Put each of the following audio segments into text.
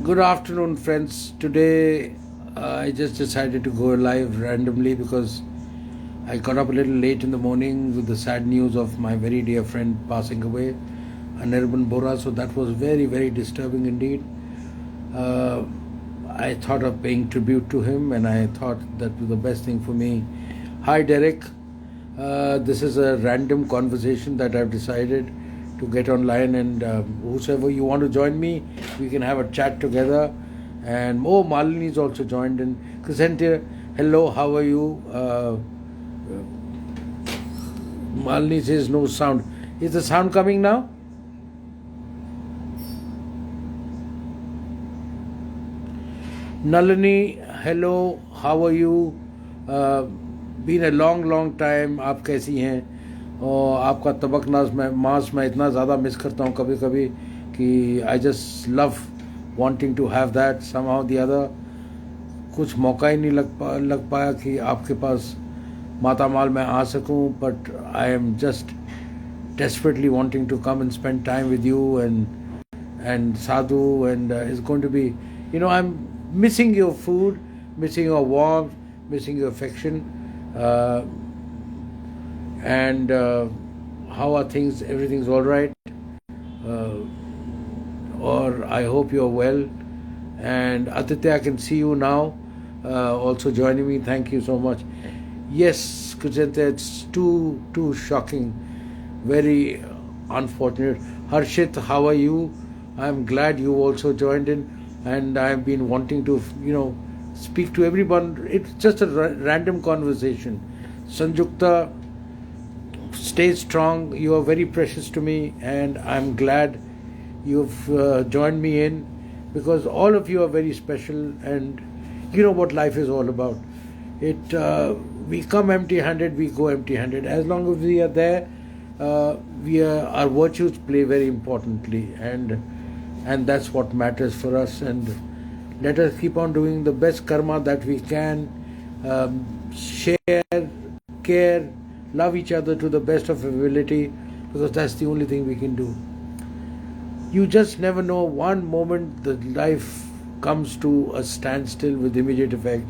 Good afternoon, friends. Today I just decided to go live randomly because I got up a little late in the morning with the sad news of my very dear friend passing away, Anirban Bora. So that was very, very disturbing indeed. Uh, I thought of paying tribute to him, and I thought that was the best thing for me. Hi, Derek. This is a random conversation that I've decided to get online, and whosoever you want to join me, we can have a chat together. And Malini is also joined in. Crescentia, hello, how are you? Malini says no sound. Is the sound coming now? Nalini, hello, how are you? Been a long time. आप कैसी हैं? और आपका तबक मास मैं इतना ज़्यादा miss करता हूँ कभी कभी कि I just love wanting to have that somehow the other. कुछ मौका ही नहीं लग पाया कि आपके पास मातामाल मैं आ सकूं, but I am just desperately wanting to come and spend time with you and Sadhu, and it's going to be, I'm missing your food, missing your warmth, missing your affection, and how are things? Everything's all right, or I hope you're well. And Aditya, I can see you now, also joining me. Thank you so much. Yes, Kujente, it's too shocking, very unfortunate. Harshit, how are you? I'm glad you also joined in, and I've been wanting to, speak to everyone. It's just a random conversation. Sanjukta, stay strong. You are very precious to me, and I'm glad you've joined me in, because all of you are very special, and you know what life is all about. We come empty-handed, we go empty-handed. As long as we are there, our virtues play very importantly, and that's what matters for us. And let us keep on doing the best karma that we can. Share, care, love each other to the best of ability, because that's the only thing we can do. You just never know. One moment the life comes to a standstill with immediate effect,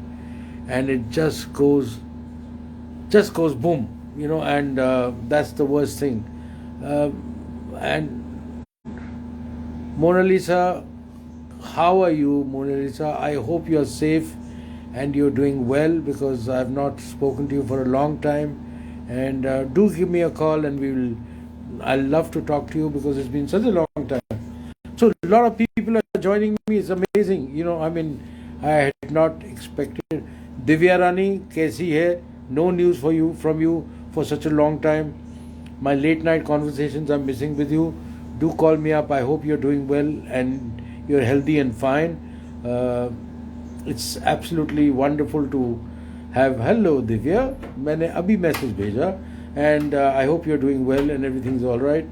and it just goes boom, and that's the worst thing. And Mona Lisa, how are you, Mona Lisa? I hope you're safe and you're doing well, because I've not spoken to you for a long time. And do give me a call, and I'll love to talk to you, because it's been such a long time. So a lot of people are joining me. It's amazing. I had not expected. Divya Rani, kaisi hai? No news from you for such a long time. My late night conversations I'm missing with you. Do call me up. I hope you're doing well and you're healthy and fine. It's absolutely wonderful to have. Hello Divya, मैंने अभी message भेजा, and I hope you're doing well and everything's all right.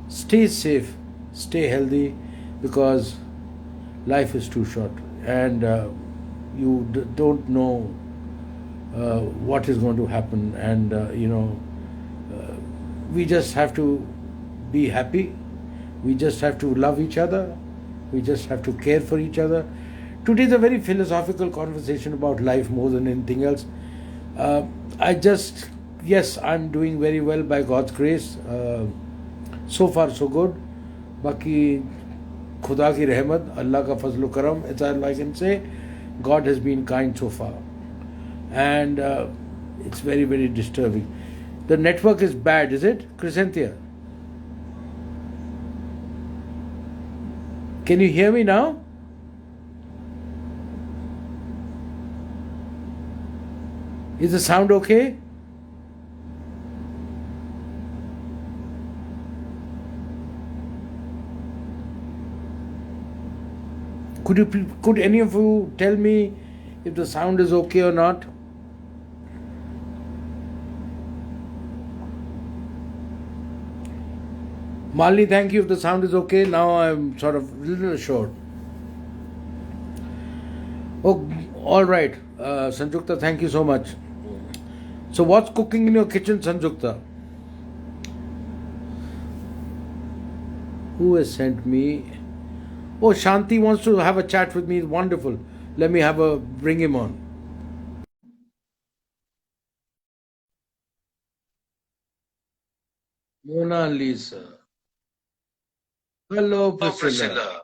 Stay safe, stay healthy, because life is too short, and you don't know what is going to happen. And we just have to be happy. We just have to love each other. We just have to care for each other. Today is a very philosophical conversation about life more than anything else. Yes, I'm doing very well by God's grace. So far so good. Baki Khuda ki rahmat, Allah ka fazl karam, it's all I can say. God has been kind so far. And it's very, very disturbing. The network is bad, is it, Crescentia? Can you hear me now? Is the sound okay? Could any of you tell me if the sound is okay or not? Malini, thank you if the sound is okay. Now I'm sort of a little assured. Oh, all right. Sanjukta, thank you so much. So what's cooking in your kitchen, Sanjukta? Who has sent me Oh, Shanti wants to have a chat with me. Wonderful. Let me bring him on. Mona Lisa. Hello, Priscilla.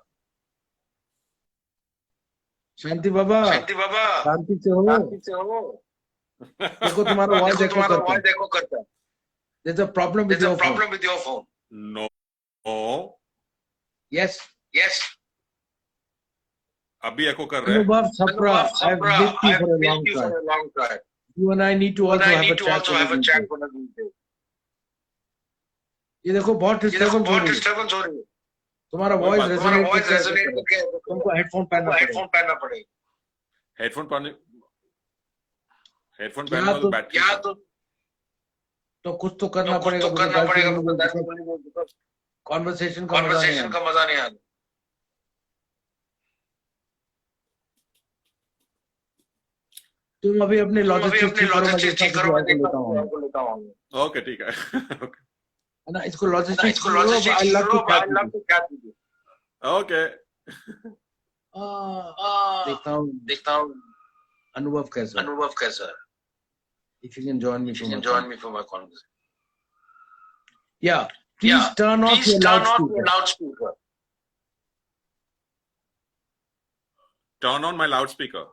शांति बाबा, शांति से हो? देखो तुम्हारा voice एको करता है. There's a problem with your phone. No. Yes. अभी एको कर रहे हैं. Anubhav Sapra, I've missed you for a long time. You and I need to also have a chat one of these days. ये देखो बहुत disturbance हो रही है. तुम्हारा वॉइस रेजोनेट करके तुमको हेडफोन पहनना पड़ेगा. हेडफोन पहनना तो बैटरी तो कुछ तो करना पड़ेगा. कॉन्वर्सेशन का मजा नहीं आता. तुम अभी अपने लॉजिस्टिक्स ठीक करो, मैं लेता हूँ. ओके ठीक है. ना इसको logistics I love to chat with you. Okay. देखता हूँ अनुभव कैसा. If you can join me for my conversation. Yeah, please turn off your loudspeaker. Turn on my loudspeaker.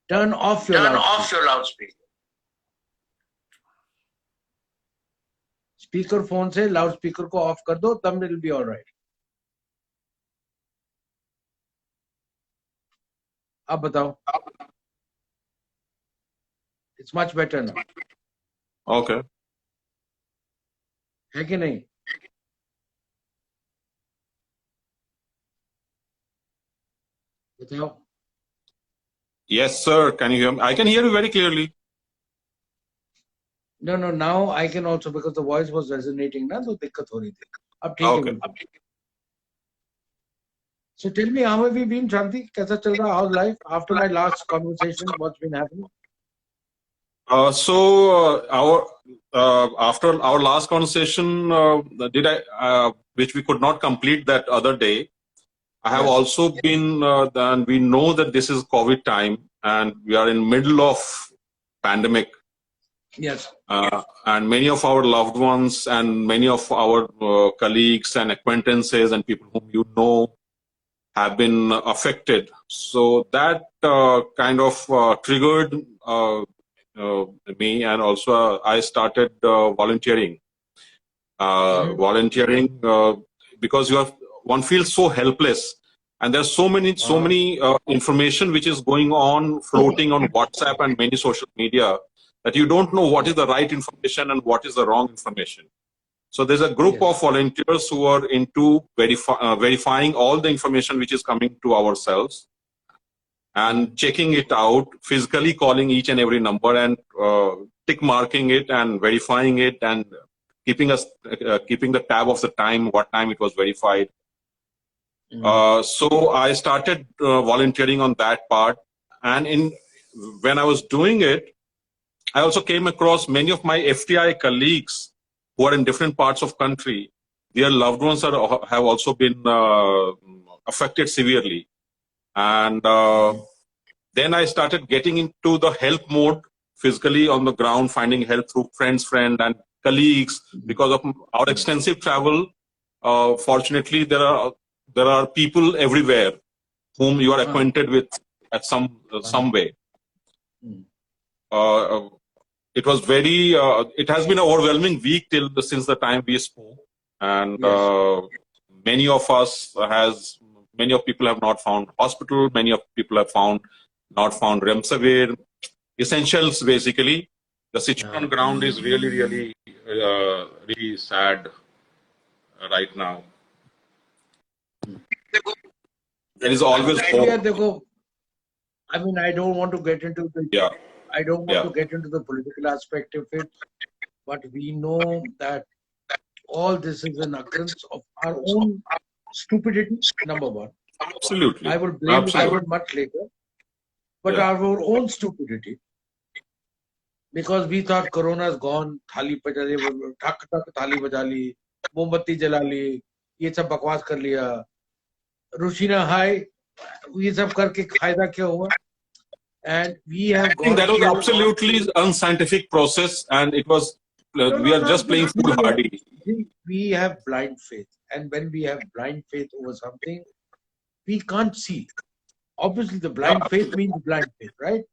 Turn off your loudspeaker. Speaker phone से loudspeaker को of कर दो, तब it will be alright. आप बताओ. इट्स मच बेटर ना. Okay. है कि नहीं? बताओ. Yes sir, can you hear me? I can hear you very clearly. No, now I can also, because the voice was resonating ना, तो दिक्कत हो रही थी. अब ठीक है. So tell me, how have you been, Shanti? कैसा चल रहा? How's life after my last conversation? What's been happening? After our last conversation, which we could not complete that other day, I have also been. And we know that this is COVID time, and we are in middle of pandemic. Yes. And many of our loved ones and many of our colleagues and acquaintances and people whom you know have been affected. So that kind of triggered me, and also I started volunteering. Volunteering because one feels so helpless, and there's so many information which is going on, floating on WhatsApp and many social media, that you don't know what is the right information and what is the wrong information. So there's a group of volunteers who are into verifying all the information which is coming to ourselves and checking it out, physically calling each and every number and tick marking it and verifying it and keeping the tab of the time, what time it was verified. So I started volunteering on that part, and when I was doing it, I also came across many of my FTI colleagues who are in different parts of country. Their loved ones have also been affected severely. And then I started getting into the help mode, physically on the ground, finding help through friends and colleagues. Because of our extensive travel, fortunately, there are people everywhere whom you are acquainted with at some way. It was very. It has been an overwhelming week since the time we spoke, and many of people have not found hospital. Many of people have not found remdesivir, essentials basically. The situation on ground is really sad right now. There is always hope. I mean, I don't want to get into the I don't want to get into the political aspect of it, but we know that all this is an occurrence of our own stupidity, number one. Absolutely. I will blame it much later, but our own stupidity. Because we thought Corona is gone, thali thak thali baja li, mombatti jala li, ye sab bakwas kar liya. Rushina High, ये सब करके फायदा क्या हुआ? And we have I think gone that was through. absolutely unscientific process, and it was we are Not just playing just we have. foolhardy. We have blind faith, and when we have blind faith over something, we can't see. Obviously, the Yeah, blind faith means blind faith, right?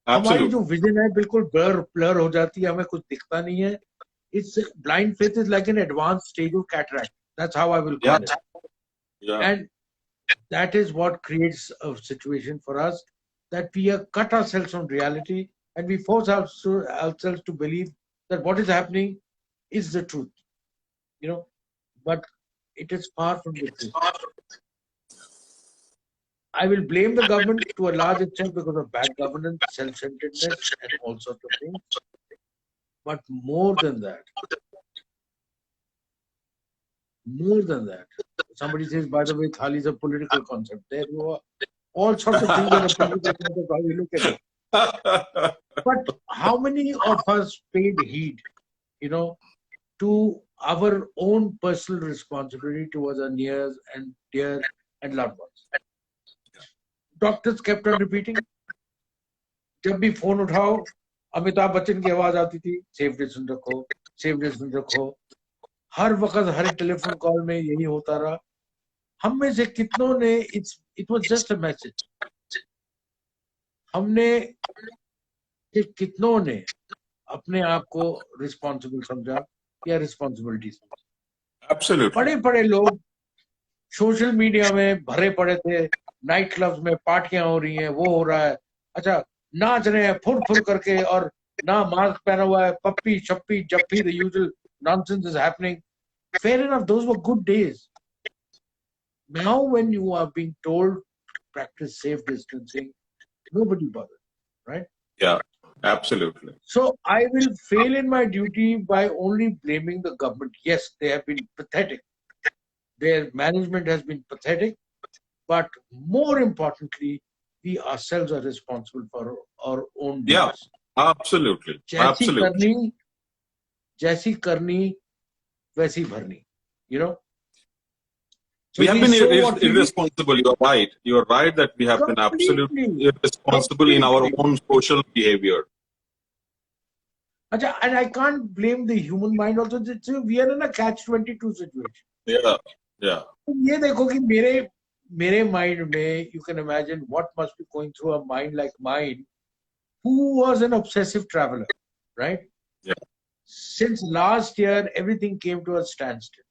हमारी जो absolutely. Vision है बिल्कुल blur हो जाती है, हमें कुछ दिखता नहीं है. It's blind faith is like an advanced stage of cataract. That's how I will Yeah, call it. yeah, And that is what creates a situation for us that we are cut ourselves from reality and we force ourselves to believe that what is happening is the truth, but it is far from the truth. I will blame the government to a large extent because of bad governance, self-centeredness, and all sorts of things. But more than that, somebody says, by the way, Thali is a political concept. There you are. All sorts of things are a political concept, how you look at it. But how many of us paid heed, to our own personal responsibility towards our near and dear and loved ones? Doctors kept on repeating. जब भी phone उठाओ, अमिताभ बच्चन की आवाज आती थी, safe distance रखो, safe distance रखो. हर वक्त हर टेलीफोन कॉल में यही होता रहा. हम में से कितनों ने it was just a message. हमने कितनों ने अपने आप को रिस्पॉन्सिबल समझा या रिस्पॉन्सिबिलिटी समझा? absolutely. बड़े बड़े लोग सोशल मीडिया में भरे पड़े थे, नाइट क्लब्स में पार्टियां हो रही हैं, वो हो रहा है, अच्छा नाच रहे हैं फुर फुर करके और ना मास्क पहना हुआ है, पप्पी शप्पी जप्पी, the usual nonsense is happening. Fair enough, those were good days. Now when you are being told to practice safe distancing, nobody bothers, right? Yeah, absolutely. So I will fail in my duty by only blaming the government. Yes, they have been pathetic. Their management has been pathetic. But more importantly, we ourselves are responsible for our own deeds. Yeah, absolutely. Absolutely. जैसी करनी वैसी भरनी, So we have been saw what we did. irresponsible. You are right. You are right that we have been absolutely irresponsible in our own social behavior. Achha, and I can't blame the human mind also. We are in a catch-22 situation. Yeah, yeah. ये देखो कि मेरे mind में, you can imagine what must be going through a mind like mine, who was an obsessive traveler, right? Yeah. Since last year, everything came to a standstill.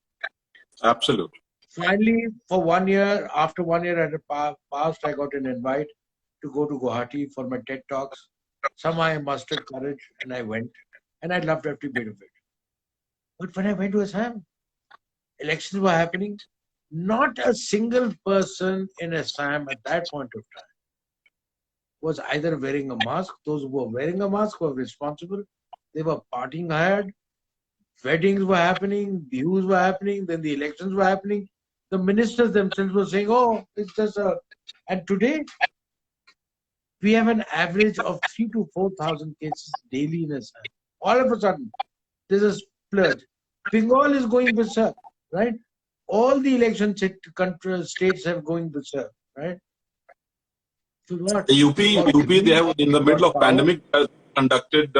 Absolutely. Finally, for 1 year, after 1 year had passed, I got an invite to go to Guwahati for my TED Talks. Somehow I mustered courage and I went, and I loved every bit of it. But when I went to Assam, elections were happening. Not a single person in Assam at that point of time was either wearing a mask. Those who were wearing a mask were responsible. They were partying hard. Weddings were happening. Views were happening. Then the elections were happening. The ministers themselves were saying, oh, it's just a... And today, we have an average of 3,000 to 4,000 cases daily in Assam. All of a sudden, there's a splurge. Bengal is going berserk, right? All the election states have going berserk, right? So what? UP, they have in the middle of pandemic conducted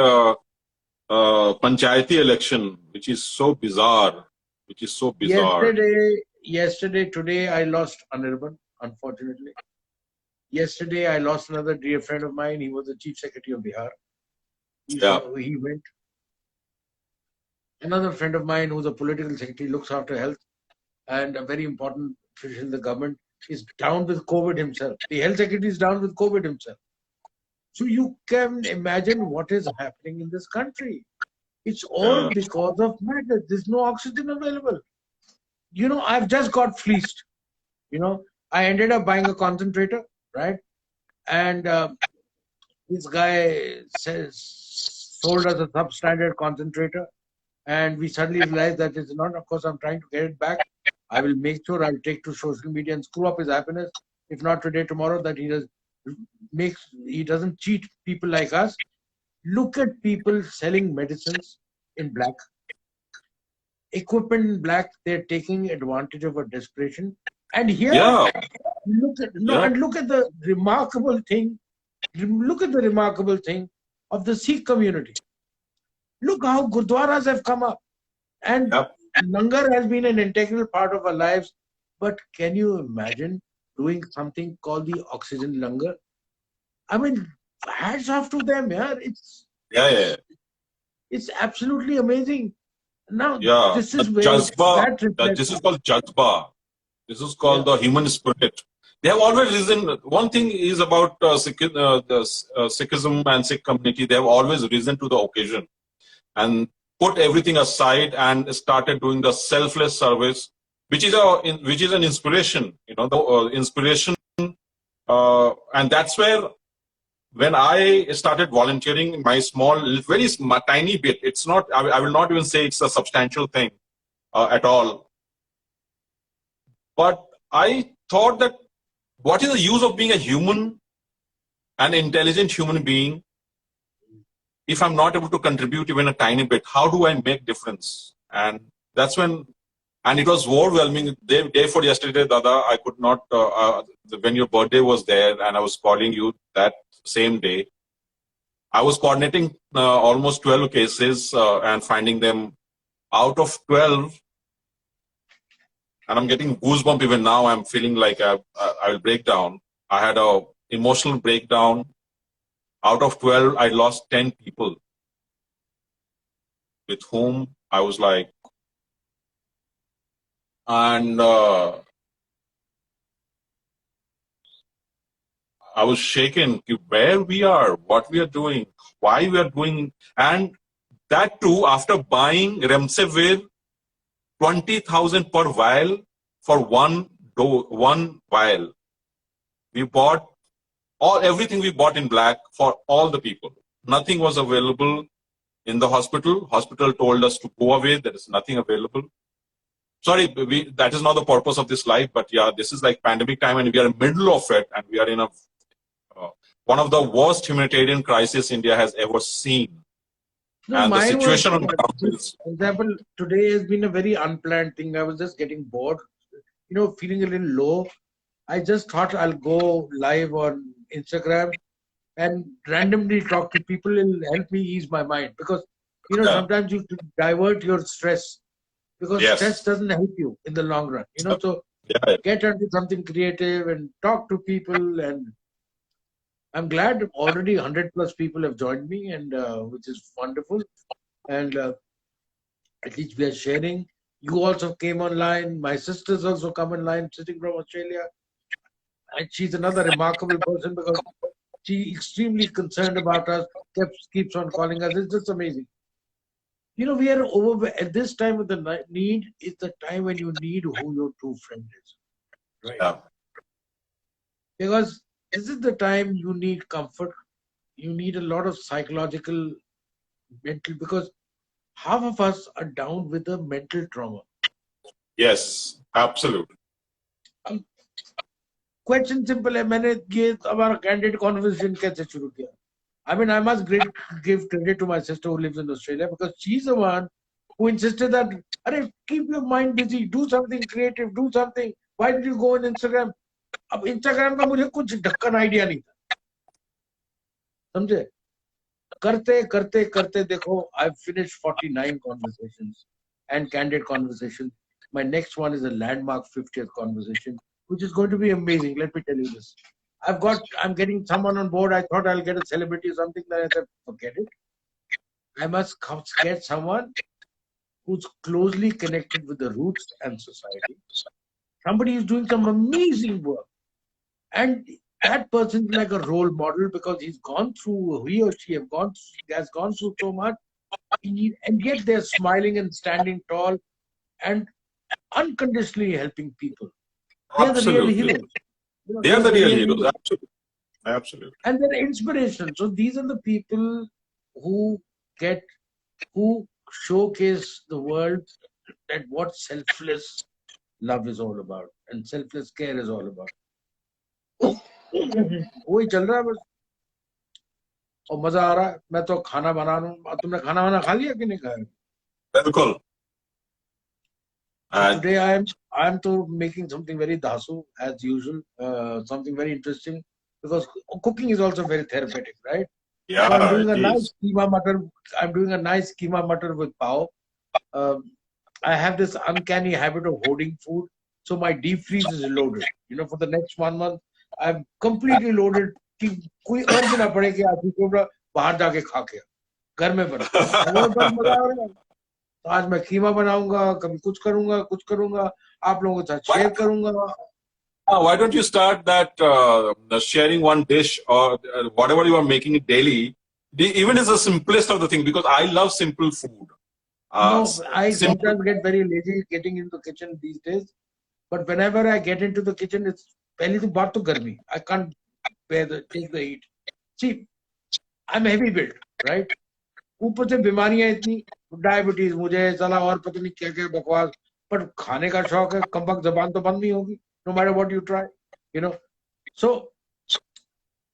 panchayati election, which is so bizarre. Today I lost Anirban, unfortunately. Yesterday I lost another dear friend of mine. He was the Chief Secretary of Bihar. He went. Another friend of mine who's a political secretary, looks after health, and a very important official in the government, is down with COVID himself. The health secretary is down with COVID himself. So you can imagine what is happening in this country. It's all because of madness. There's no oxygen available. I've just got fleeced. I ended up buying a concentrator, right? And this guy sold us a substandard concentrator. And we suddenly realized that it's not. Of course, I'm trying to get it back. I will make sure I'll take to social media and screw up his happiness. If not today, tomorrow, that he doesn't cheat people like us. Look at people selling medicines in black. Equipment in black, they're taking advantage of a desperation And here, Yeah, yeah, and look at the remarkable thing. Look at the remarkable thing of the Sikh community. Look how gurdwaras have come up, and yep. langar has been an integral part of our lives. But can you imagine doing something called the oxygen langar? I mean, hats off to them. Yeah, Yeah, yeah, it's absolutely amazing. Now, yeah. this The is where jazba, that reflects. this is called jazba. This is called Yeah. the human spirit. They have always risen. One thing is about Sikhism and Sikh community. They have always risen to the occasion and put everything aside and started doing the selfless service, which is an inspiration. You know, the inspiration, and that's where when I started volunteering, my tiny bit. It's not. I will not even say it's a substantial thing at all. But I thought that what is the use of being a human, an intelligent human being, if I'm not able to contribute even a tiny bit? How do I make difference? And that's when, and it was overwhelming. Day for yesterday, Dada, I could not. When your birthday was there, and I was calling you that same day, I was coordinating almost 12 cases and finding them out of 12. And I'm getting goosebumps even now. I'm feeling like I will break down. I had a emotional breakdown. Out of 12, I lost 10 people with whom I was like, and I was shaken where we are, what we are doing, why we are doing, and that too after buying Remdesivir 20,000 per vial for one vial. We bought everything we bought in black for all the people. Nothing was available in the hospital. Hospital told us to go away. There is nothing available. Sorry, that is not the purpose of this life, but yeah, this is like pandemic time and we are in the middle of it, and we are in one of the worst humanitarian crises India has ever seen. No, and the mine was, situation on the ground is, for example, today has been a very unplanned thing. I was just getting bored, feeling a little low. I just thought I'll go live on Instagram and randomly talk to people. It'll help me ease my mind because, yeah, sometimes you divert your stress because stress yes, doesn't help you in the long run. So yeah, get into something creative and talk to people. And I'm glad already 100 plus people have joined me, and which is wonderful. And at least we are sharing. You also came online. My sister's also come online, sitting from Australia. And she's another remarkable person because she extremely concerned about us, keeps on calling us. It's just amazing. We are over at this time of the need is the time when you need who your true friend is, right? yeah, Because this is the time you need comfort. You need a lot of psychological, mental, because half of us are down with a mental trauma. yes, absolutely. Question simple है मैंने ये हमारा candid conversation कैसे शुरू किया? I mean, I must give credit to my sister who lives in Australia because she's the one who insisted that, keep your mind busy, do something creative, do something. Why did you go on Instagram? अब Instagram का मुझे कुछ ढक्कन idea नहीं था, समझे? करते करते करते देखो, I've finished 49 conversations and candid conversations. My next one is a landmark 50th conversation, which is going to be amazing. Let me tell you this. I'm getting someone on board. I thought I'll get a celebrity or something. Then I said, forget it. I must get someone who's closely connected with the roots and society. Somebody who's doing some amazing work. And that person's like a role model because he or she has gone through so much. And yet they're smiling and standing tall and unconditionally helping people. They're the real Absolutely. heroes. They are the real heroes. Absolutely. Absolutely. And they're inspiration. So these are the people who showcase the world that what selfless love is all about and selfless care is all about. वही चल रहा है बस और मजा आ रहा है. मैं तो खाना बना रहा हूँ. तुमने खाना वाना खा लिया कि नहीं खाया? बिल्कुल. Today I am I'm to making something very dasu as usual, something very interesting because cooking is also very therapeutic, right? So I'm Yeah, doing it a nice is. keema mutton. I'm doing a nice keema mutton with pao. Um, I have this uncanny habit of hoarding food, so my deep freeze is loaded. For the next 1 month, I'm completely loaded. कि कोई अर्ज ना पड़े कि आप बाहर जाके खा के आओ, घर में बना। अगर बस मजा आ रहा है तो आज मैं कीमा बनाऊंगा, कभी कुछ करूंगा, आप लोगों के साथ Why, शेयर करूंगा। why don't you start that sharing one dish or whatever you are making it daily? Even is the simplest of the thing because I love simple food. No, I Simple. sometimes get very lazy getting into the kitchen these days. But whenever I get into the kitchen, it's पहली तो बात तो गर्मी. I can't take the heat. See, I'm heavy built, right? ऊपर से बीमारियां इतनी, diabetes मुझे साला और पता नहीं क्या क्या बकवास, पर खाने का शौक है, कम वक्त जबान तो बंद नहीं होगी, no matter what you try, you know. So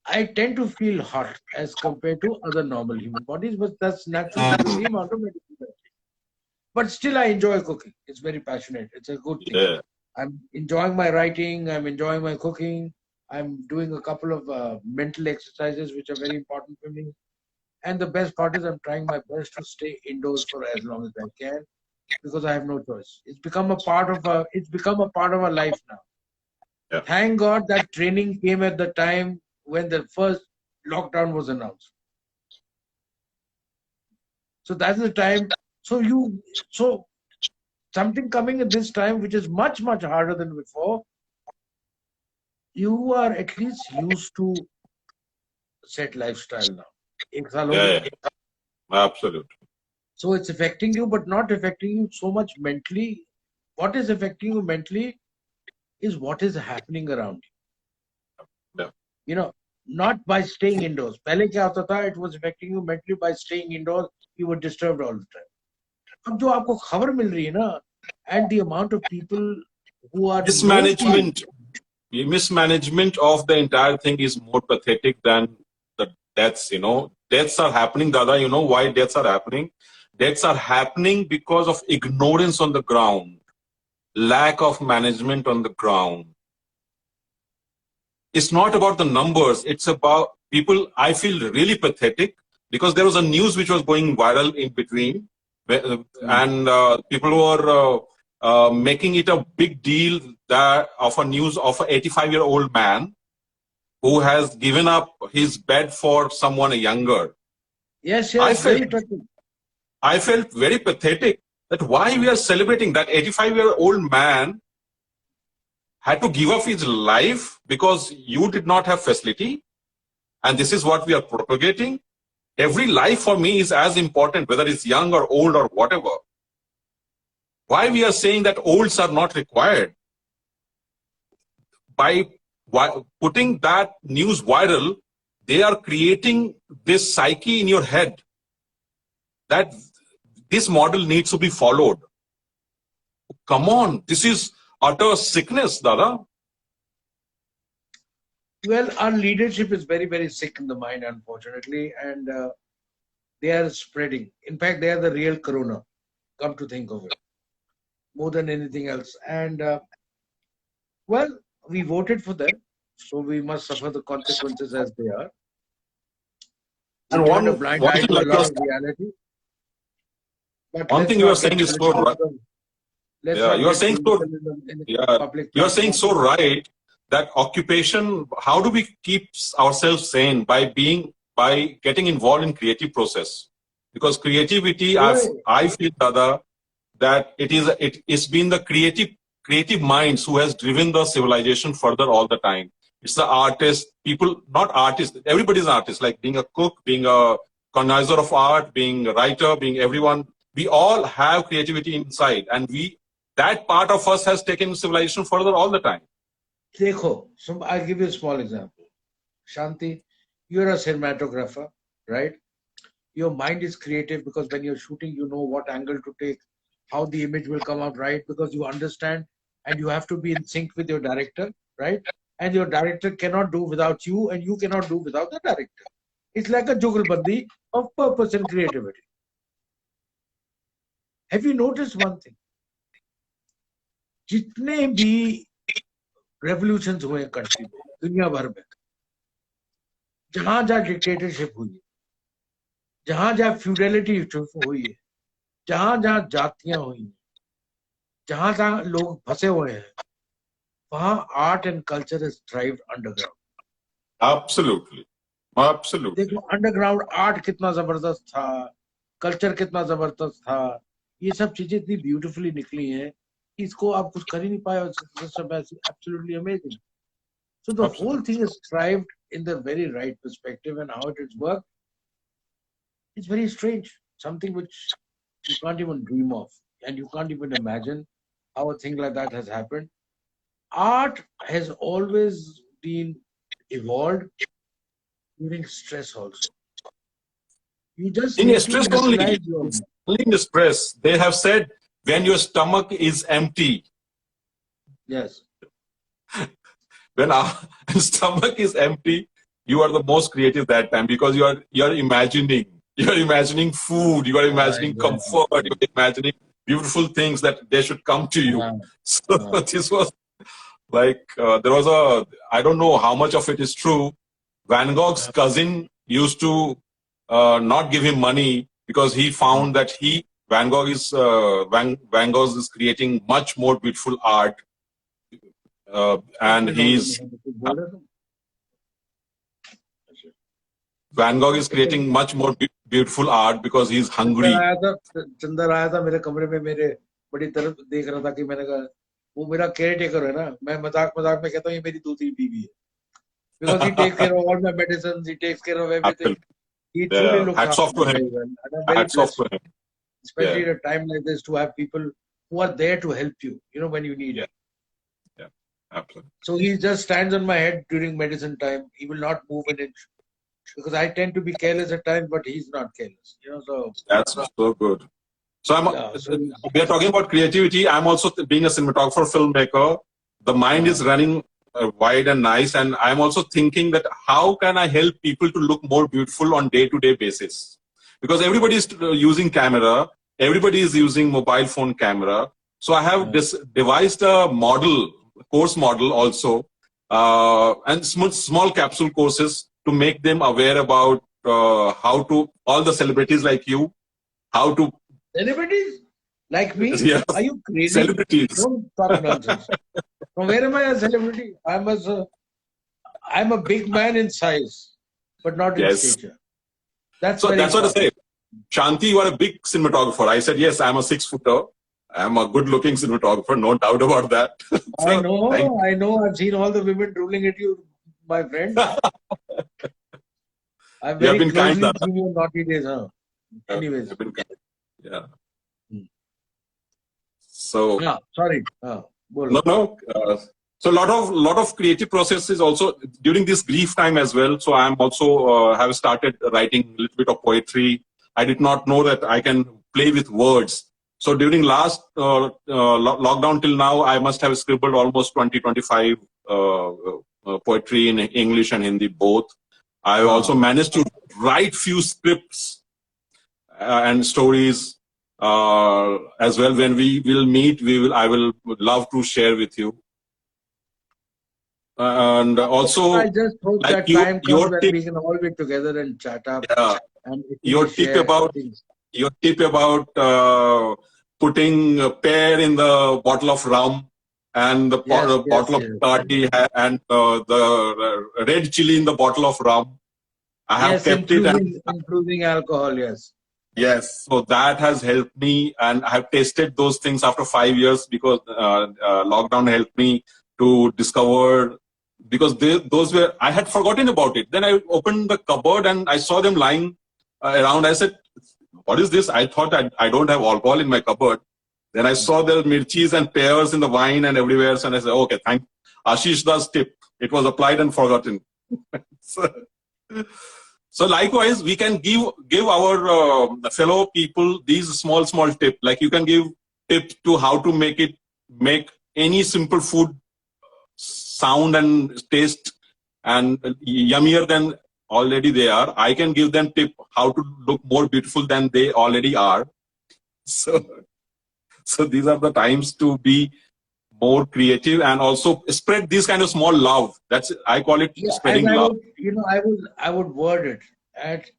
I tend to feel hot as compared to other normal human bodies, but that's natural because the amount of medicine. But still, I enjoy cooking. It's very passionate. It's a good thing. Yeah. I'm enjoying my writing. I'm enjoying my cooking. I'm doing a couple of mental exercises which are very important for me. And the best part is I'm trying my best to stay indoors for as long as I can because I have no choice. It's become a part of our life now. Yeah. Thank God that training came at the time when the first lockdown was announced. So that's the time. So something coming at this time which is much, much harder than before, you are at least used to set lifestyle now. एक साल हो Yeah, गया. yeah. Absolutely. So it's affecting you, but not affecting you so much mentally. What is affecting you mentally is what is happening around Yeah. you. Not by staying indoors. पहले क्या होता था? It was affecting you mentally by staying indoors. You were disturbed all the time. अब जो आपको खबर मिल रही है ना, and the amount of people who are known to you. Mismanagement of the entire thing is more pathetic than the deaths. Deaths are happening, Dada. You know why deaths are happening? Deaths are happening because of ignorance on the ground, lack of management on the ground. It's not about the numbers. It's about people. I feel really pathetic because there was a news which was going viral in between, and people were making it a big deal that of a news of an 85-year-old man who has given up his bed for someone younger. Yes, I felt very pathetic that why we are celebrating that 85-year-old man had to give up his life because you did not have facility, and this is what we are propagating. Every life for me is as important, whether it's young or old or whatever. Why we are saying that olds are not required? By putting that news viral, they are creating this psyche in your head that this model needs to be followed. Come on, this is utter sickness, Dada. Well, our leadership is very, very sick in the mind, unfortunately, and they are spreading. In fact, they are the real corona, come to think of it, more than anything else. And, well, we voted for them, so we must suffer the consequences as they are. We And turned a blind one eye thing to a like lot yours, of reality. But one let's thing you are not get saying is so political right. let's Yeah, not you are get saying so. political in the Yeah, public you are saying platform. so right that occupation. How do we keep ourselves sane by getting involved in creative process? Because creativity, I feel, Dada, that it's been the creative minds who has driven the civilization further all the time. It's the artists, people, not artists. Everybody's an artist, like being a cook, being a connoisseur of art, being a writer, being everyone. We all have creativity inside, and that part of us has taken civilization further all the time. Dekho, I'll give you a small example. Shanti, you're a cinematographer, right? Your mind is creative because when you're shooting, you know what angle to take, how the image will come out right, because you understand and you have to be in sync with your director, right? And your director cannot do without you, and you cannot do without the director. It's like a jugalbandi of purpose and creativity. Have you noticed one thing? जितने भी revolutions हुए country में, दुनिया भर में, जहां जहां dictatorship हुई है, जहां जहां फ्यूडलिटी हुई है, जहां जहां जातियां हुई हैं, जहां जहां लोग फंसे हुए हैं, वहां art and culture is thrived underground. Absolutely. Absolutely. देखो अंडरग्राउंड आर्ट कितना जबरदस्त था, कल्चर कितना जबरदस्त था, ये सब चीजें इतनी ब्यूटीफुली निकली हैं, इसको आप कुछ कर ही नहीं पाए. Absolutely amazing. So the whole thing is thrived in the very right perspective, and how it is worked, it's very strange. Something which you can't even dream of, and you can't even imagine how a thing like that has happened. Art has always been evolved during stress also. You just In need to stress utilize your only in stress, they have said when your stomach is empty, yes. when our stomach is empty, you are the most creative that time because you're imagining food, you are imagining comfort, you're imagining beautiful things that they should come to you. So this was like there was I don't know how much of it is true. Van Gogh's cousin used to not give him money because he found that Van Gogh is creating much more beautiful art. And Van Gogh is creating much more beautiful art because he's hungry. Chandar आया था मेरे कमरे में, मेरे बड़ी तरफ देख रहा था कि मैंने कहा वो मेरा केयर टेकर है ना, मैं मजाक मजाक में कहता हूँ ये मेरी दूसरी बीवी है. Because he takes care of all my medicines, he takes care of everything. He truly looks hats off to him. Very well. And I'm very hats off blessed, to him. especially at a time like this, to have people who are there to help you, when you need it. Yeah, absolutely. So he just stands on my head during medicine time. He will not move an inch because I tend to be careless at times, but he's not careless. So that's so good. So we are talking about creativity. I'm also being a cinematographer, filmmaker. The mind is running wide and nice, and I'm also thinking that how can I help people to look more beautiful on day-to-day basis? Because everybody is using camera, everybody is using mobile phone camera. So I have devised a course model also, and small capsule courses to make them aware about how to, all the celebrities like you, how to. Celebrities like me? Yes. Are you crazy? Celebrities. Don't talk nonsense. From where am I a celebrity? I'm a big man in size, but not in stature. That's what I say. Shanti, you are a big cinematographer. I said, yes, I'm a 6-footer. I'm a good-looking cinematographer, no doubt about that. So, I know. I've seen all the women drooling at you, my friend. I've very closely seen your naughty days, huh? Anyways. Yeah. So. Sorry. No. So a lot of creative processes also during this grief time as well. So I'm also have started writing a little bit of poetry. I did not know that I can play with words. So during last lockdown till now, I must have scribbled almost 20-25 poetry in English and Hindi both. I also managed to write few scripts and stories as well. When we will meet, I will love to share with you. And also, I just hope that time comes when we can all be together and chat up. Yeah. And your tip about putting a pear in the bottle of rum and the bottle of toddy and the red chili in the bottle of rum. I have kept it and improving alcohol. Yes, so that has helped me, and I have tasted those things after 5 years because lockdown helped me to discover, because those were, I had forgotten about it. Then I opened the cupboard and I saw them lying around. I said, what is this? I thought I don't have alcohol in my cupboard. Then I saw the mirchis and pears in the wine and everywhere. So I said, okay, thank Ashish Das tip. It was applied and forgotten. So likewise, we can give our fellow people these small tips. Like you can give tips to how to make any simple food sound and taste and yummier than already they are. I can give them tip how to look more beautiful than they already are. So these are the times to be more creative, and also spread this kind of small love. That's, I call it Yeah, as spreading I love. would, I would word it at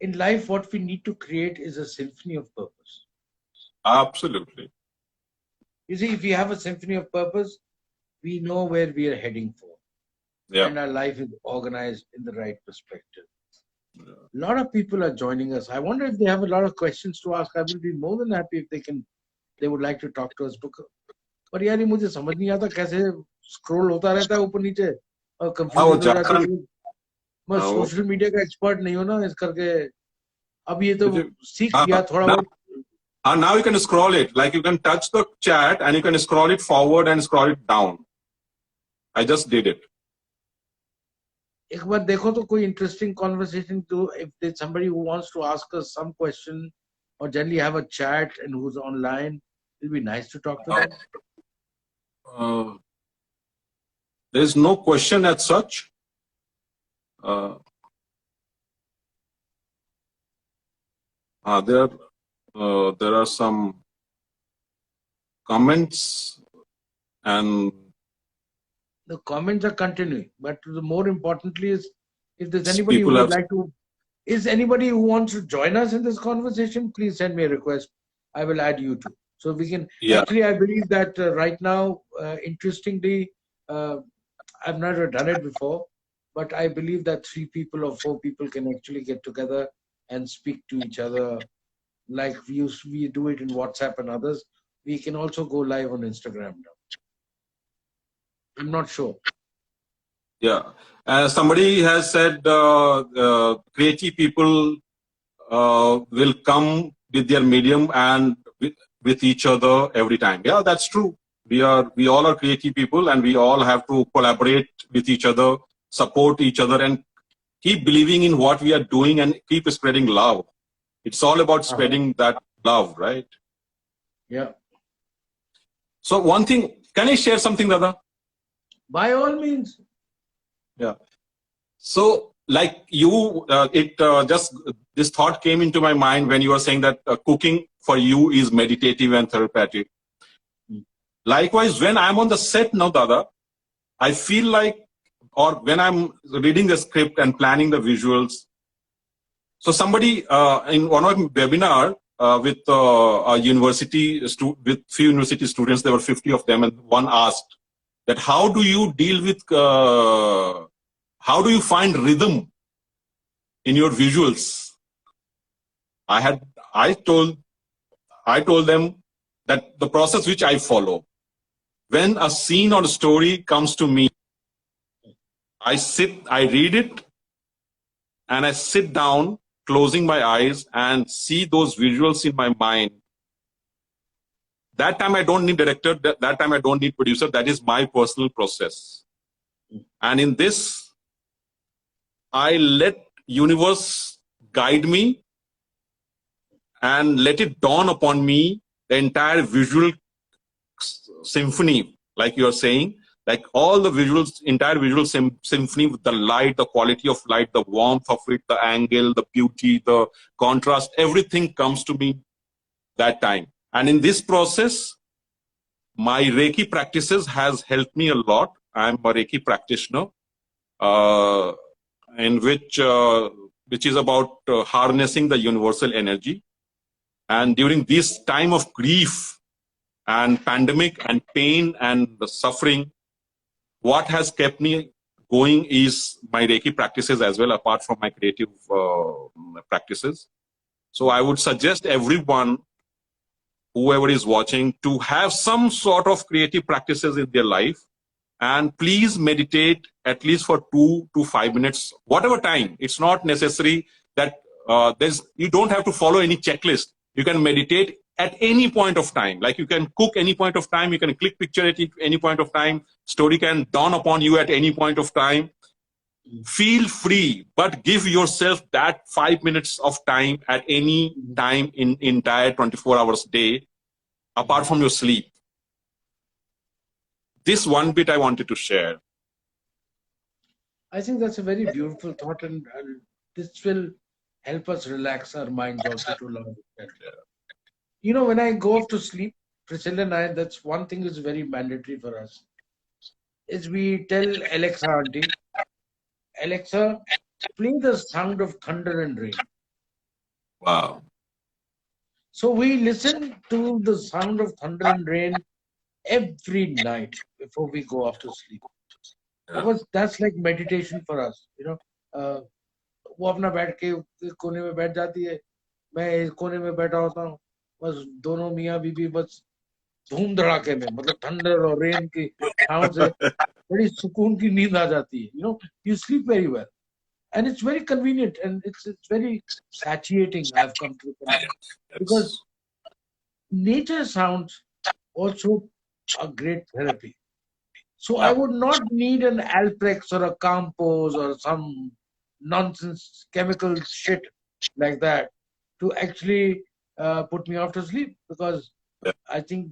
in life. What we need to create is a symphony of purpose. Absolutely. You see, if we have a symphony of purpose, we know where we are heading for, Yeah. and our life is organized in the right perspective. A lot of people are joining us. I wonder if they have a lot of questions to ask. I will be more than happy if they would like to talk to us. पर यार ये मुझे समझ नहीं आता कैसे scroll होता रहता है ऊपर नीचे और हाँ, वो कंफ्यूजन हो जाती जाता है। मैं हाँ, वो सोशल मीडिया का एक्सपर्ट नहीं हूँ ना, इस करके अब ये तो सीख हाँ, लिया थोड़ा now, बहुत। now you can scroll it, like you can touch the chat and you can scroll it forward and scroll it down. I just did it. एक बार देखो तो कोई इंटरेस्टिंग कॉन्वर्सेशन तो if there's somebody who wants to ask us some question or generally have a chat and who's online, it'll be nice to talk to them. There is no question as such. There are some comments, and The comments are continuing, but the more importantly is if there's anybody who people would have, like to, is anybody who wants to join us in this conversation, please send me a request. I will add you too. So we can, yeah, actually, I believe that right now, interestingly, I've never done it before, but I believe that 3 people or 4 people can actually get together and speak to each other like we do it in WhatsApp and others. We can also go live on Instagram now. I'm not sure. yeah. Somebody has said creative people will come with their medium and with each other every time. Yeah, that's true. We all are creative people, and we all have to collaborate with each other, support each other, and keep believing in what we are doing and keep spreading love. It's all about spreading that love, right? Yeah. So one thing, can I share something, Dada? By all means. Yeah. So like you, just this thought came into my mind when you were saying that cooking for you is meditative and therapeutic. Likewise, when I'm on the set now, Dada, I feel like, or when I'm reading the script and planning the visuals. So somebody in one of my webinar with a university with few university students, there were 50 of them, and one asked that how do you deal with, how do you find rhythm in your visuals? I told them that the process which I follow, when a scene or a story comes to me, I read it, and I sit down, closing my eyes, and see those visuals in my mind. That time I don't need director, that time I don't need producer, that is my personal process. And in this, I let universe guide me and let it dawn upon me the entire visual symphony, like you are saying, like all the visuals, entire visual symphony with the light, the quality of light, the warmth of it, the angle, the beauty, the contrast, everything comes to me that time. And in this process, my Reiki practices has helped me a lot. I'm a Reiki practitioner, in which is about harnessing the universal energy. And during this time of grief and pandemic and pain and the suffering, what has kept me going is my Reiki practices as well, apart from my creative practices. So I would suggest everyone, whoever is watching, to have some sort of creative practices in their life. And please meditate at least for 2 to 5 minutes, whatever time. It's not necessary that you don't have to follow any checklist. You can meditate at any point of time. Like you can cook any point of time, you can click picture at any point of time, story can dawn upon you at any point of time. Feel free, but give yourself that 5 minutes of time at any time in entire 24 hours day, apart from your sleep. This one bit I wanted to share. I think that's a very beautiful thought, and this will help us relax our minds also to a lot of extent. You know, when I go off to sleep, Priscilla and I, that's one thing is very mandatory for us. Is we tell Alexa auntie, Alexa, play the sound of thunder and rain. Wow. So we listen to the sound of thunder and rain every night before we go off to sleep. Yeah. Because that's like meditation for us, you know. वो अपना बैठ के कोने में बैठ जाती है, मैं इस कोने में बैठा होता हूँ, बस दोनों मियाँ बीबी बस धूम धड़ाके में, मतलब थंडर और रेन की साउंड से बड़ी सुकून की नींद आ जाती है. You know, you sleep very well, and it's very convenient and it's very satiating. I've come to because nature sounds also a great therapy. So I would not need an Alprex or a Campos or some nonsense chemical shit like that to actually put me off to sleep, because I think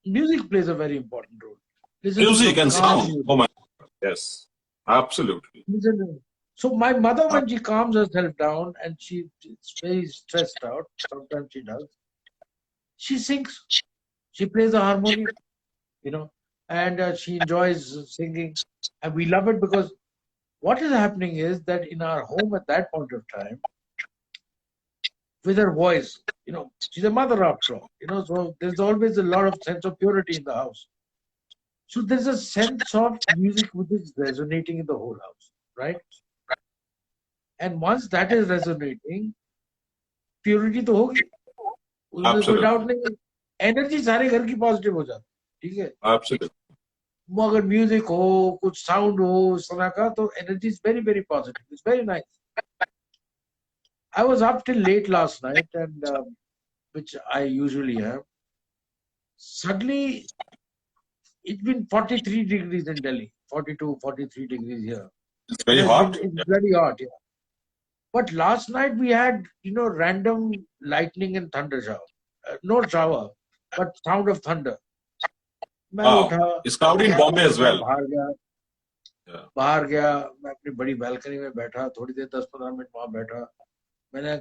music plays a very important role. Listen to Music some and calm sound. music. Oh my God. Yes. Absolutely. Listen to- So my mother, when she calms herself down and she's very stressed out, sometimes she does, she sings. She plays the harmonium, you know, and she enjoys singing. And we love it because what is happening is that in our home at that point of time, with her voice, you know, she's a mother after all, you know, so there's always a lot of sense of purity in the house. So there's a sense of music which is resonating in the whole house, right? And once that is resonating, purity तो होगी, उसमें कोई Absolutely. Doubt नहीं है. Energy सारे घर की positive हो जाती है, ठीक है. Absolutely. वो अगर म्यूजिक हो, कुछ साउंड हो उस तरह का, तो energy is very very positive. It's very nice. I was up till late last night, and which I usually am. Suddenly, it's been 43 degrees in Delhi, 42, 43 degrees here. It's very It's hot. it's very hot, yeah. But last night we had, you know, random lightning and thunder shower. No shower, but sound of thunder. मैं Wow. उठा, It's cloudy in Bombay as well. बाहर गया, Yeah. बाहर गया, मैं अपनी बड़ी balcony में बैठा, थोड़ी देर 10-15 मिनट वहां बैठा. मैंने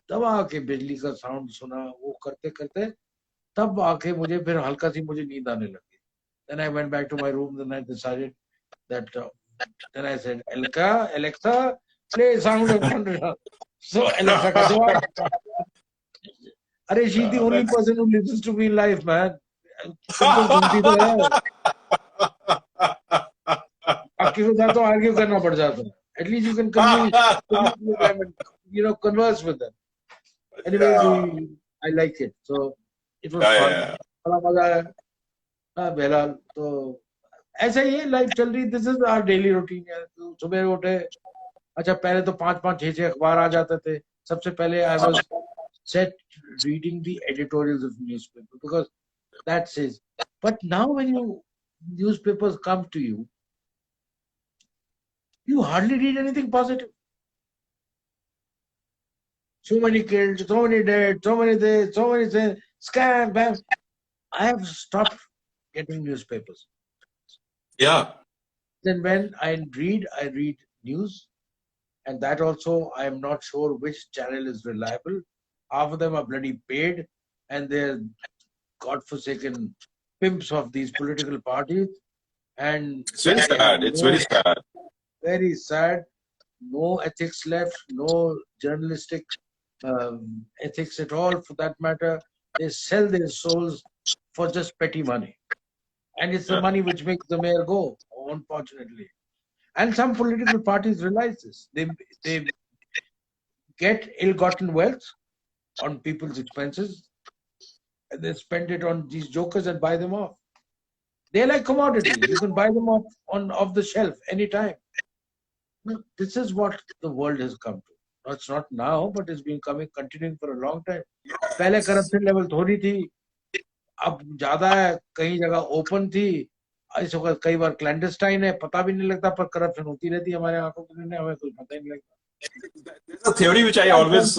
तब आके बिजली का साउंड सुना. वो करते करते तब आके मुझे फिर हल्का सी मुझे नींद आने लगी. Then I went back to my room. Then I decided that then I said, Alexa, play sound of thunder. So Alexa का जवाब. अरे, she's the only person who listens to me in life, man. तुमको सुनती तो है. आपके साथ तो आर्ग्यू करना पड़ जाता है. At least you can communicate with them and, you know, converse with them. Anyway, I like it. So it was fun. बड़ा मजा आया. हाँ, बहरहाल तो ऐसा ही है, लाइफ चल रही. This is our daily routine है. तो सुबह उठे, अच्छा पहले तो 5-5, 6-6 अखबार आ जाते थे. सबसे पहले I was set reading the editorials of newspaper, because that says. But now when newspapers come to you, you hardly read anything positive. So many killed, so many dead, so many this, so many things, scam, bam. I have stopped getting newspapers. Yeah. Then when I read news, and that also I am not sure which channel is reliable. Half of them are bloody paid, and they're godforsaken pimps of these political parties. And It's very sad. It's very sad. Very sad. No ethics left, no journalistic ethics at all, for that matter. They sell their souls for just petty money. And it's the money which makes the mayor go, unfortunately. And some political parties realize this. They get ill-gotten wealth on people's expenses, and they spend it on these jokers and buy them off. They're like commodities. You can buy them off the shelf anytime. No, this is what the world has come to. No, it's not now, but it's been continuing for a long time. पहले corruption level थोड़ी थी, अब ज्यादा है. कई जगह open थी, इस वक्त कई बार clandestine है. पता भी नहीं लगता, पर corruption होती रहती है हमारे आंखों के सामने, हमें कुछ पता ही नहीं लगता. There's a theory which I always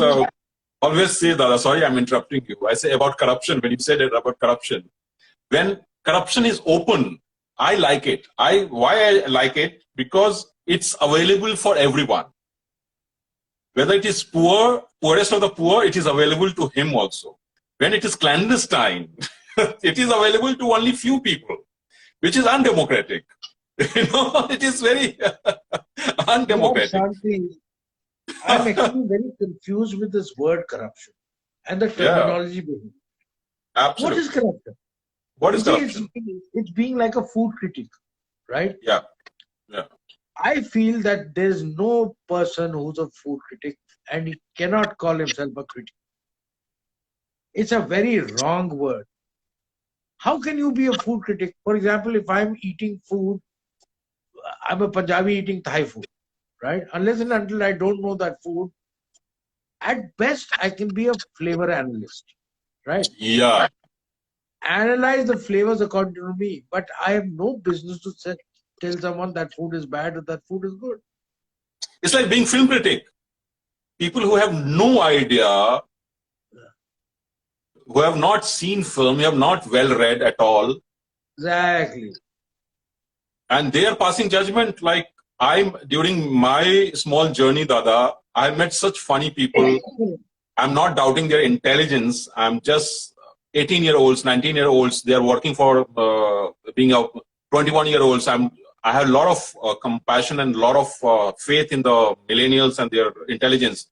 say, Dada, sorry I'm interrupting you. I say about corruption, when you said it about corruption. When corruption is open, I like it. Why I like it? Because it's available for everyone. Whether it is poorest of the poor, it is available to him also. When it is clandestine, it is available to only few people, which is undemocratic. It is very undemocratic. Shanti, I'm actually very confused with this word corruption and the Yeah, terminology behind it. What absolutely. is corruption? What You is see, corruption? it's being like a food critic, right? Yeah, yeah. I feel that there's no person who's a food critic and he cannot call himself a critic. It's a very wrong word. How can you be a food critic? For example, if I'm eating food, I'm a Punjabi eating Thai food, right? Unless and until I don't know that food, at best I can be a flavor analyst, right? Yeah. Analyze the flavors according to me, but I have no business to tell someone that food is bad or that food is good. It's like being film critic. People who have no idea, who have not seen film, who have not well read at all, Exactly. and they are passing judgment. Like during my small journey, Dada, I met such funny people. I'm not doubting their intelligence. I'm just 18-year-olds, 19-year-olds. They are working for being a 21-year-olds. I have a lot of compassion and a lot of faith in the millennials and their intelligence.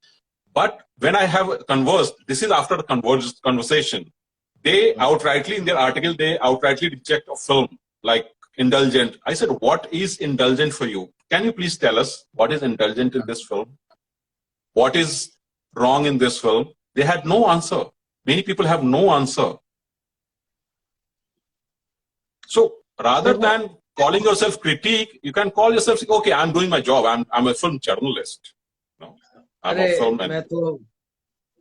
But when I have conversed, this is after the conversation, they outrightly, in their article, they outrightly reject a film like indulgent. I said, what is indulgent for you? Can you please tell us what is indulgent in this film? What is wrong in this film? They had no answer. Many people have no answer. So rather than calling yourself critique, you can call yourself, okay, I'm doing my job. I'm a film journalist. No, I'm a film.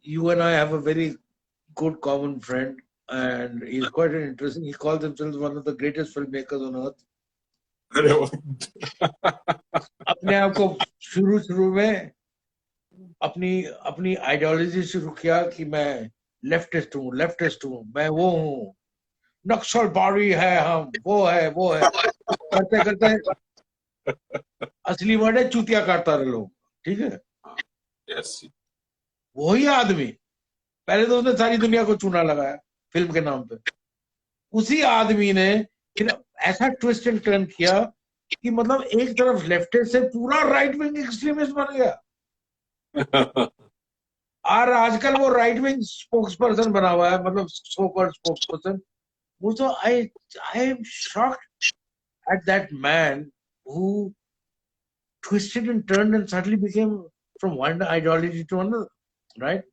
You and I have a very good common friend, and he's quite an interesting. He calls himself one of the greatest filmmakers on earth. अपने आप को शुरू में अपनी ideology शुरू किया कि मैं लेफ्टिस्ट हूँ, मैं वो हूँ, नक्सलबारी है, हम वो है करते करते असली वर्ड है चूतिया काटता रहे लोग, ठीक है? वही आदमी पहले तो उसने सारी दुनिया को चूना लगाया फिल्म के नाम पे, उसी आदमी ने फिर ऐसा ट्विस्ट एंड टर्न किया कि मतलब एक तरफ लेफ्टिस्ट से पूरा राइट विंग एक्सट्रीमिस्ट बन गया और आजकल वो राइट विंग स्पोक्स पर्सन बना हुआ है, मतलब सो कॉल्ड स्पोक्स पर्सन. वो तो I am shocked at that man who twisted and turned and suddenly became from one ideology to another, right?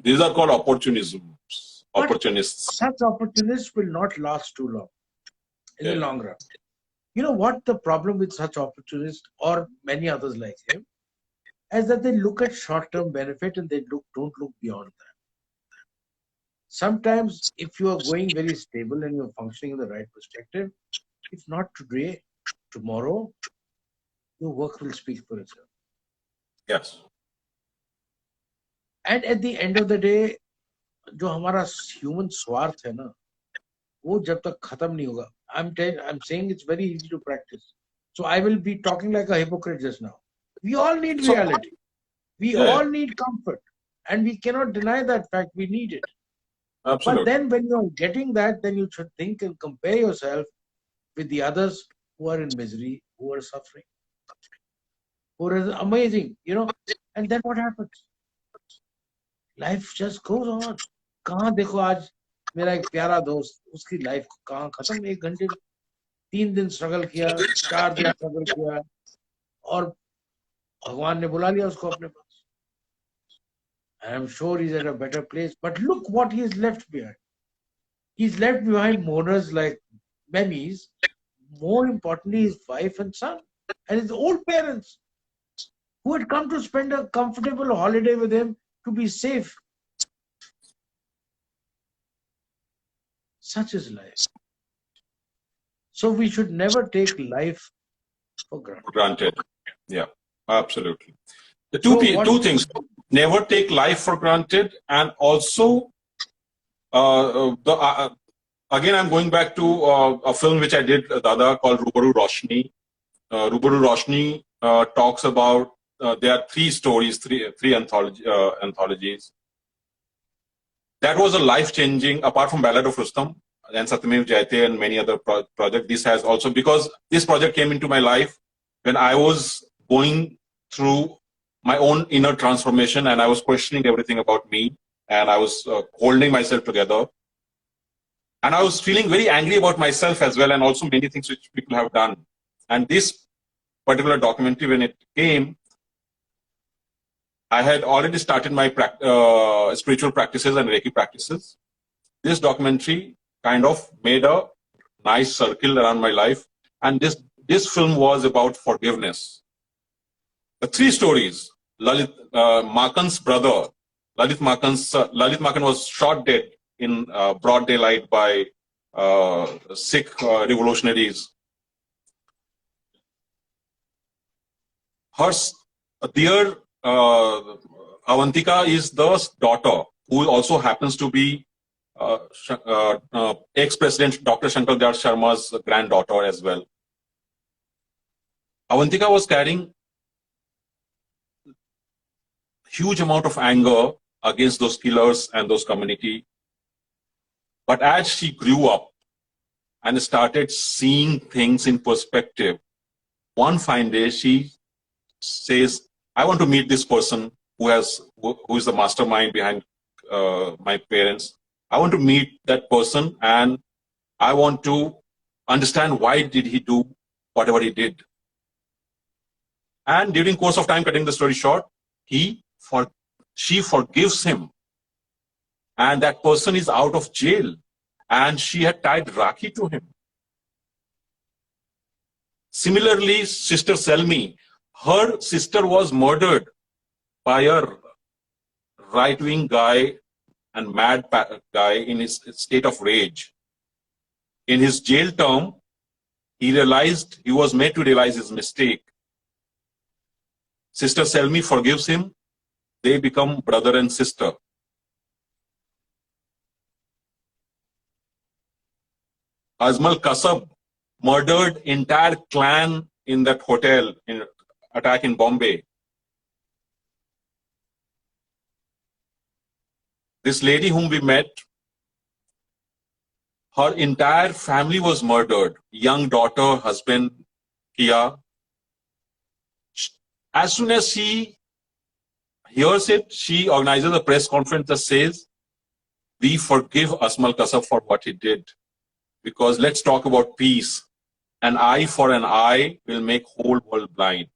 These are called opportunisms. But opportunists. Such opportunists will not last too long in the long run. You know what the problem with such opportunists or many others like him is that they look at short-term benefit and they don't look beyond that. Sometimes if you are going very stable and you're functioning in the right perspective, if not today, tomorrow, your work will speak for itself. Yes. And at the end of the day, जो हमारा human स्वार्थ है ना, वो जब तक खत्म नहीं होगा. I'm saying it's very easy to practice. So I will be talking like a hypocrite just now. We all need reality. We all need comfort. And we cannot deny that fact. We need it. Absolutely. But then when you're getting that, then you should think and compare yourself with the others who are in misery, who are suffering, who are amazing, and then what happens? Life just goes on. कहाँ देखो आज मेरा एक प्यारा दोस्त, उसकी life कहाँ खत्म, 1 घंटे 3 दिन स्ट्रगल किया, 4 दिन स्ट्रगल किया और भगवान ने बुला लिया उसको अपने पास. I'm sure he's at a better place, but look what he's left behind. He's left behind mourners like memes. More importantly, his wife and son and his old parents who had come to spend a comfortable holiday with him to be safe. Such is life. So we should never take life for granted. Yeah, absolutely. The two things. Never take life for granted, and also again I'm going back to a film which I did, Dada, called Rubaru Roshni. Rubaru Roshni talks about there are 3 stories, three anthologies. that was a life-changing, apart from Ballad of Rustam and Satyamev Jayate and many other projects. This has also, because this project came into my life when I was going through my own inner transformation and I was questioning everything about me and I was holding myself together. And I was feeling very angry about myself as well, and also many things which people have done. And this particular documentary, when it came, I had already started my spiritual practices and Reiki practices. This documentary kind of made a nice circle around my life. And this film was about forgiveness. The three stories: Lalit Makan's brother, Lalit Makan was shot dead in broad daylight by Sikh revolutionaries. Her dear Avantika is the daughter, who also happens to be ex-president Dr. Shankar Dayal Sharma's granddaughter as well. Avantika was carrying huge amount of anger against those killers and those community. But as she grew up and started seeing things in perspective, one fine day she says, I want to meet this person who is the mastermind behind my parents. I want to meet that person and I want to understand why did he do whatever he did. And during course of time, cutting the story short, she forgives him. And that person is out of jail. And she had tied Rakhi to him. Similarly, Sister Selmi, her sister was murdered by a right-wing guy and mad guy in his state of rage. In his jail term, he was made to realize his mistake. Sister Selmi forgives him. They become brother and sister. Azmal Kasab murdered entire clan in that hotel in attack in Bombay. This lady whom we met, her entire family was murdered. Young daughter, husband, Kia. As soon as she hears it, she organizes a press conference that says, we forgive Azmal Kasab for what he did. Because let's talk about peace. An eye for an eye will make whole world blind.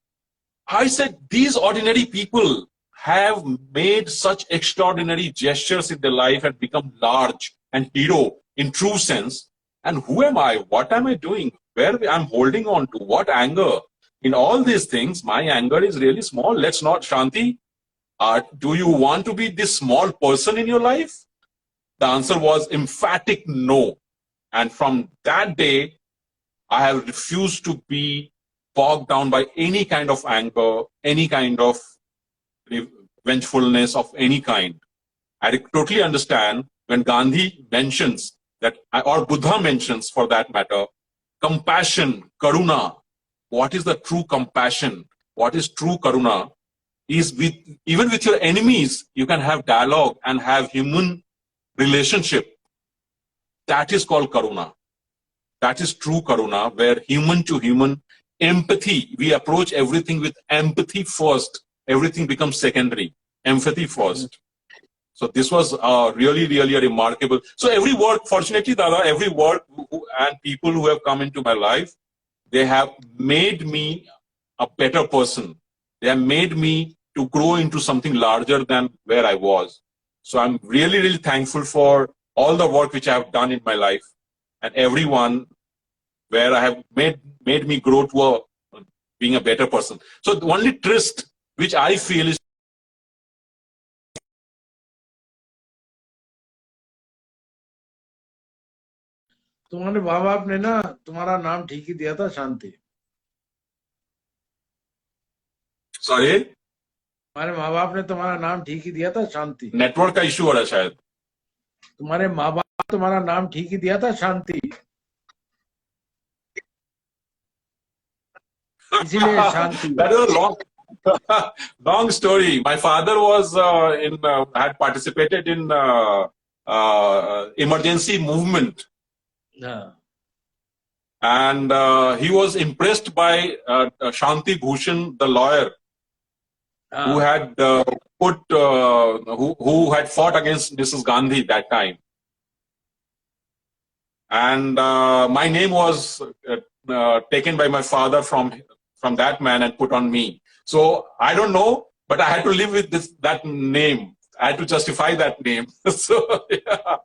I said, these ordinary people have made such extraordinary gestures in their life and become large and hero in true sense. And who am I? What am I doing? Where I'm holding on to? What anger? In all these things, my anger is really small. Let's not, Shanti, do you want to be this small person in your life? The answer was emphatic no. And from that day, I have refused to be bogged down by any kind of anger, any kind of vengefulness of any kind. I totally understand when Gandhi mentions that, or Buddha mentions for that matter, compassion, karuna. What is the true compassion? What is true karuna? Is even with your enemies, you can have dialogue and have human relationship. That is called karuna. That is true karuna, where human to human empathy, we approach everything with empathy first. Everything becomes secondary. Empathy first. So this was really, really a remarkable. So every work, fortunately, Dada, every work and people who have come into my life, they have made me a better person. They have made me to grow into something larger than where I was. So I'm really, really thankful for all the work which I have done in my life and everyone where I have made me grow to being a better person. So the only tryst which I feel is तुम्हारे माँ बाप ने ना तुम्हारा नाम ठीक ही दिया था, शांति. Sorry? तुम्हारे माँ बाप ने तुम्हारा नाम ठीक ही दिया था, शांति. नेटवर्क का इश्यू हो रहा है शायद. तुम्हारे माँ बाप तुम्हारा नाम ठीक ही दिया था, शांति. इसीलिए शांति. That is a long story. My father was had participated in emergency movement. Yeah. And he was impressed by Shanti Bhushan, the lawyer, who had who had fought against Mrs. Gandhi that time. And my name was taken by my father from that man and put on me. So I don't know, but I had to live with that name. I had to justify that name. So yeah,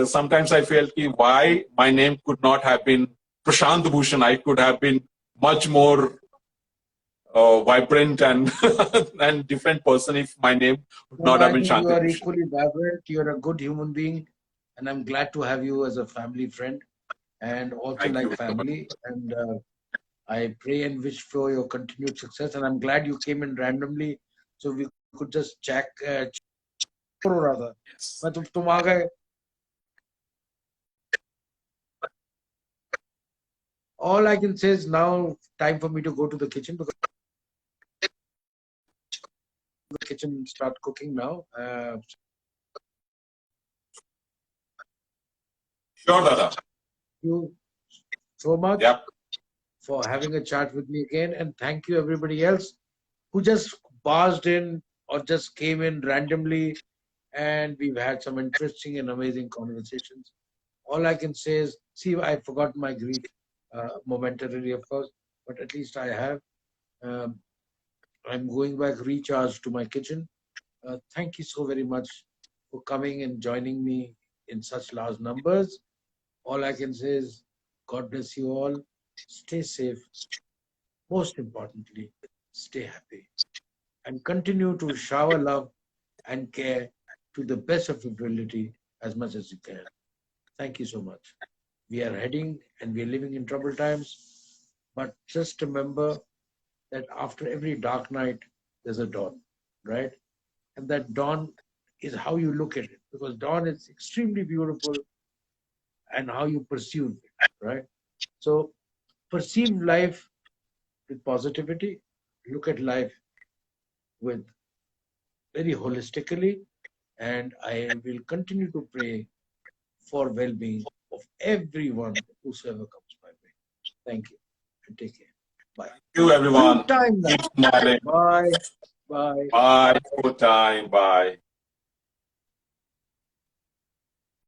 sometimes I felt why my name could not have been Prashant Bhushan. I could have been much more vibrant and and different person if my name would not have been Shanti You are Bhushan. equally vibrant. You're a good human being, and I'm glad to have you as a family friend, and also Thank like you. family. And I pray and wish for your continued success. And I'm glad you came in randomly, so we could just check. Rather, Yes. तुम आ गए. All I can say is now time for me to go to the kitchen because the kitchen start cooking now. Sure, Dada. Thank you so much for having a chat with me again, and thank you everybody else who just barged in or just came in randomly, and we've had some interesting and amazing conversations. All I can say is, see, I forgot my grief momentarily, of course, but at least I have. I'm going back recharged to my kitchen. Thank you so very much for coming and joining me in such large numbers. All I can say is, God bless you all. Stay safe. Most importantly, stay happy. And continue to shower love and care to the best of your ability as much as you can. Thank you so much. We are heading and we are living in troubled times, but just remember that after every dark night, there's a dawn, right? And that dawn is how you look at it, because dawn is extremely beautiful and how you perceive it, right? So perceive life with positivity, look at life with very holistically, and I will continue to pray for well-being of everyone whosoever comes my way. Thank you and take care. Bye. Thank you, everyone. Good time now. Keep smiling. Bye. Bye. Bye. Good time. Bye.